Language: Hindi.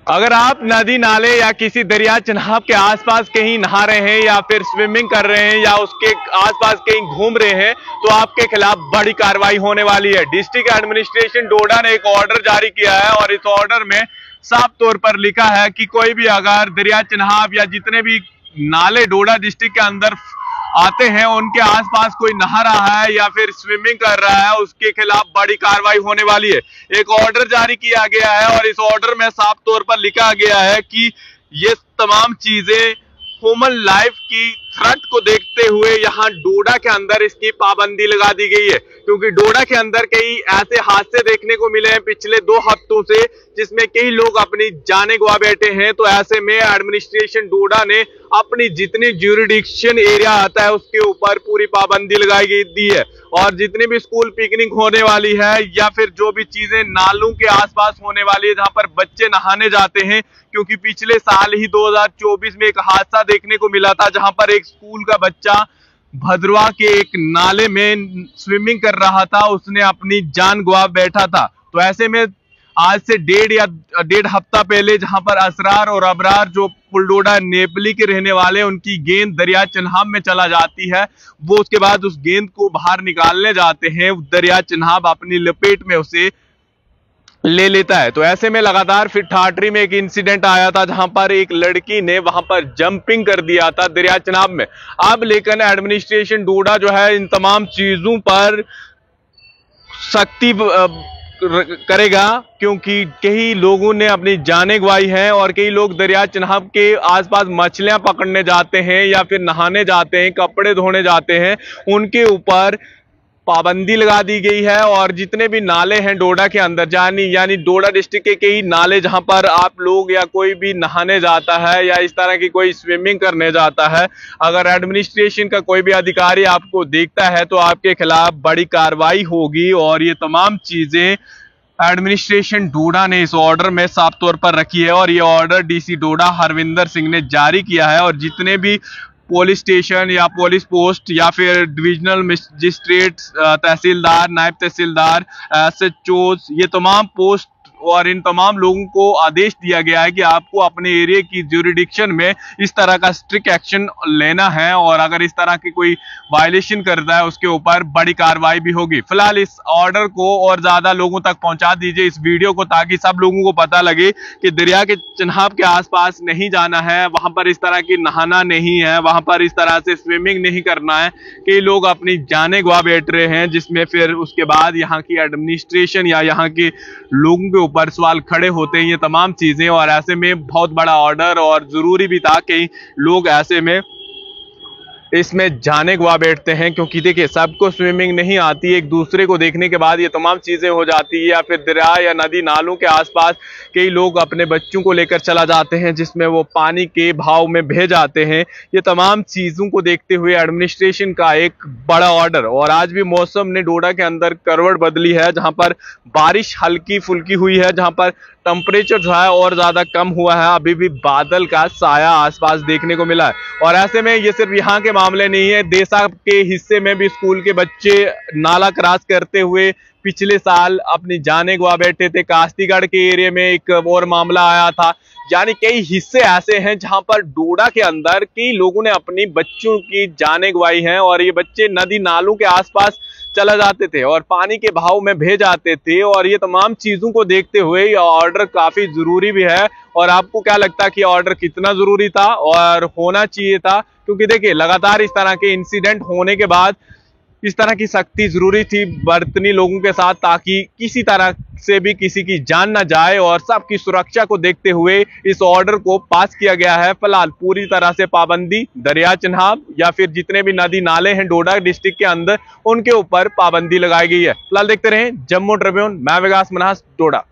अगर आप नदी नाले या किसी दरिया चनाब के आसपास कहीं नहा रहे हैं या फिर स्विमिंग कर रहे हैं या उसके आसपास कहीं घूम रहे हैं तो आपके खिलाफ बड़ी कार्रवाई होने वाली है। डिस्ट्रिक्ट एडमिनिस्ट्रेशन डोडा ने एक ऑर्डर जारी किया है और इस ऑर्डर में साफ तौर पर लिखा है कि कोई भी अगर दरिया चनाब या जितने भी नाले डोडा डिस्ट्रिक्ट के अंदर आते हैं उनके आसपास कोई नहा रहा है या फिर स्विमिंग कर रहा है उसके खिलाफ बड़ी कार्रवाई होने वाली है। एक ऑर्डर जारी किया गया है और इस ऑर्डर में साफ तौर पर लिखा गया है कि ये तमाम चीजें ह्यूमन लाइफ की थ्रेट को देखते हुए यहाँ डोडा के अंदर इसकी पाबंदी लगा दी गई है, क्योंकि डोडा के अंदर कई ऐसे हादसे देखने को मिले हैं पिछले 2 हफ्तों से जिसमें कई लोग अपनी जानें गवा बैठे हैं। तो ऐसे में एडमिनिस्ट्रेशन डोडा ने अपनी जितनी ज्यूरिडिक्शन एरिया आता है उसके ऊपर पूरी पाबंदी लगाई दी है और जितनी भी स्कूल पिकनिक होने वाली है या फिर जो भी चीजें नालों के आसपास होने वाली है जहां पर बच्चे नहाने जाते हैं, क्योंकि पिछले साल ही 2024 में एक हादसा देखने को मिला था जहां पर एक स्कूल का बच्चा भद्रवा के एक नाले में स्विमिंग कर रहा था, उसने अपनी जान गवा बैठा था। तो ऐसे में आज से 1.5 हफ्ता पहले जहां पर असरार और अबरार जो पुलडोडा नेपली के रहने वाले उनकी गेंद दरिया चनाब में चला जाती है, वो उसके बाद उस गेंद को बाहर निकालने जाते हैं, दरिया चनाब अपनी लपेट में उसे ले लेता है। तो ऐसे में लगातार फिर ठाठरी में एक इंसिडेंट आया था जहां पर एक लड़की ने वहां पर जंपिंग कर दिया था दरिया चनाब में। अब लेकिन एडमिनिस्ट्रेशन डोडा जो है इन तमाम चीजों पर सख्ती करेगा, क्योंकि कई लोगों ने अपनी जानें गंवाई हैं और कई लोग दरिया चनाब के आसपास मछलियां पकड़ने जाते हैं या फिर नहाने जाते हैं, कपड़े धोने जाते हैं, उनके ऊपर पाबंदी लगा दी गई है। और जितने भी नाले हैं डोडा के अंदर यानी डोडा डिस्ट्रिक्ट के कई नाले जहां पर आप लोग या कोई भी नहाने जाता है या इस तरह की कोई स्विमिंग करने जाता है, अगर एडमिनिस्ट्रेशन का कोई भी अधिकारी आपको देखता है तो आपके खिलाफ बड़ी कार्रवाई होगी। और ये तमाम चीजें एडमिनिस्ट्रेशन डोडा ने इस ऑर्डर में साफ तौर पर रखी है और ये ऑर्डर डीसी डोडा हरविंदर सिंह ने जारी किया है। और जितने भी पुलिस स्टेशन या पुलिस पोस्ट या फिर डिविजनल मजिस्ट्रेट, तहसीलदार, नायब तहसीलदार, SHOs, ये तमाम पोस्ट और इन तमाम लोगों को आदेश दिया गया है कि आपको अपने एरिया की ज्यूरिडिक्शन में इस तरह का स्ट्रिक्ट एक्शन लेना है और अगर इस तरह की कोई वायलेशन करता है उसके ऊपर बड़ी कार्रवाई भी होगी। फिलहाल इस ऑर्डर को और ज्यादा लोगों तक पहुंचा दीजिए इस वीडियो को, ताकि सब लोगों को पता लगे कि दरिया के चनाब के आसपास नहीं जाना है, वहां पर इस तरह की नहाना नहीं है, वहां पर इस तरह से स्विमिंग नहीं करना है। कई लोग अपनी जानें गवा बैठ रहे हैं जिसमें फिर उसके बाद यहाँ की एडमिनिस्ट्रेशन या यहाँ के लोगों के ऊपर सवाल खड़े होते हैं ये तमाम चीजें। और ऐसे में बहुत बड़ा ऑर्डर और जरूरी भी था कि लोग ऐसे में इसमें जाने गवा बैठते हैं, क्योंकि देखिए सबको स्विमिंग नहीं आती, एक दूसरे को देखने के बाद ये तमाम चीजें हो जाती है। या फिर दरिया या नदी नालों के आसपास कई लोग अपने बच्चों को लेकर चला जाते हैं जिसमें वो पानी के भाव में बह जाते हैं। ये तमाम चीजों को देखते हुए एडमिनिस्ट्रेशन का एक बड़ा ऑर्डर। और आज भी मौसम ने डोडा के अंदर करवट बदली है, जहां पर बारिश हल्की फुल्की हुई है, जहां पर टेम्परेचर जो है और ज्यादा कम हुआ है, अभी भी बादल का साया आसपास देखने को मिला है। और ऐसे में ये सिर्फ यहाँ के मामले नहीं है, देसा के हिस्से में भी स्कूल के बच्चे नाला क्रॉस करते हुए पिछले साल अपनी जानें गवा बैठे थे। कास्तीगढ़ के एरिया में एक और मामला आया था। यानी कई हिस्से ऐसे हैं जहां पर डोडा के अंदर कई लोगों ने अपनी बच्चों की जानें गंवाई हैं और ये बच्चे नदी नालों के आसपास चला जाते थे और पानी के बहाव में बह जाते थे। और ये तमाम चीजों को देखते हुए ये ऑर्डर काफी जरूरी भी है। और आपको क्या लगता है कि ऑर्डर कितना जरूरी था और होना चाहिए था? क्योंकि देखिए लगातार इस तरह के इंसिडेंट होने के बाद इस तरह की सख्ती जरूरी थी बरतनी लोगों के साथ, ताकि किसी तरह से भी किसी की जान ना जाए। और सबकी सुरक्षा को देखते हुए इस ऑर्डर को पास किया गया है। फिलहाल पूरी तरह से पाबंदी दरिया चनाब या फिर जितने भी नदी नाले हैं डोडा डिस्ट्रिक्ट के अंदर उनके ऊपर पाबंदी लगाई गई है। फिलहाल देखते रहें जम्मू ट्रिब्यून। मैं विकास मन्हास, डोडा।